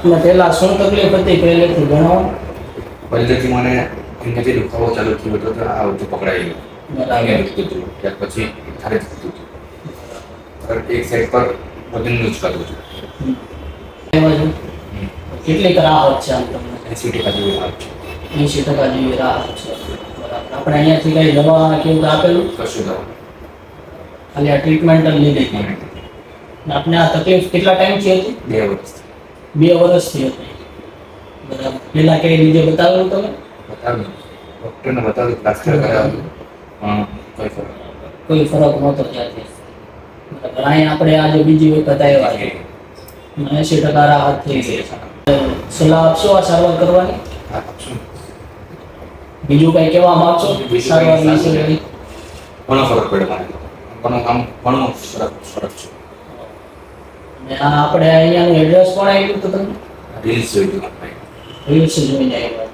આપને પહેલા શું તકલીફ હતી પહેલેથી જણાવો. પહેલેથી મને એનાથી દુખાવો ચાલુ થયો હતો તો આ બધું પકડાઈ ગયું બરાબર. દુખતું હતું ત્યાર પછી થારે દુખતું હતું એક સાઈડ પર વજનનું જ કરવું છું એમાં છે. કેટલીક રાહત છે આમ તમને? 80% જેવી વાત છે 80% જેવી રાહત છે. બરાબર. આપણે અહીંયાથી કઈ દવા કેવું આપેલું? કશું દવા ખાલી આ ટ્રીટમેન્ટ જ લીધી હતી. અને આપને આ તકલીફ કેટલા ટાઈમથી હતી? 2 વર્ષથી 2 વર્ષથી હતી. બરાબર. પહેલા કઈ રીતે બતાવેલું તમે? બતાવ્યું ડૉક્ટરને બતાવ્યું પ્લાસ્ટર કરાવ્યું પણ કોઈ ફરક કોઈ ફરક નહોતો ત્યાંથી. બરાબર. અહીંયા આપણે આજે બીજી વખત આવ્યા છે. 80% રાહત થઈ ગઈ છે. સલાહ આપશો આ સારવાર કરવાની? હા આપશું બીજું કઈ કહેવા માંગશો સારવાર વિશે? ઘણો ફરક પડ્યો મને ઘણો ફરક છે અને આ આપણે અહીંયાનું એડ્રેસ પણ આપ્યું હતું તમને? રીલ્સ જોઈ હતી રીલ્સ જોઈને આવ્યા.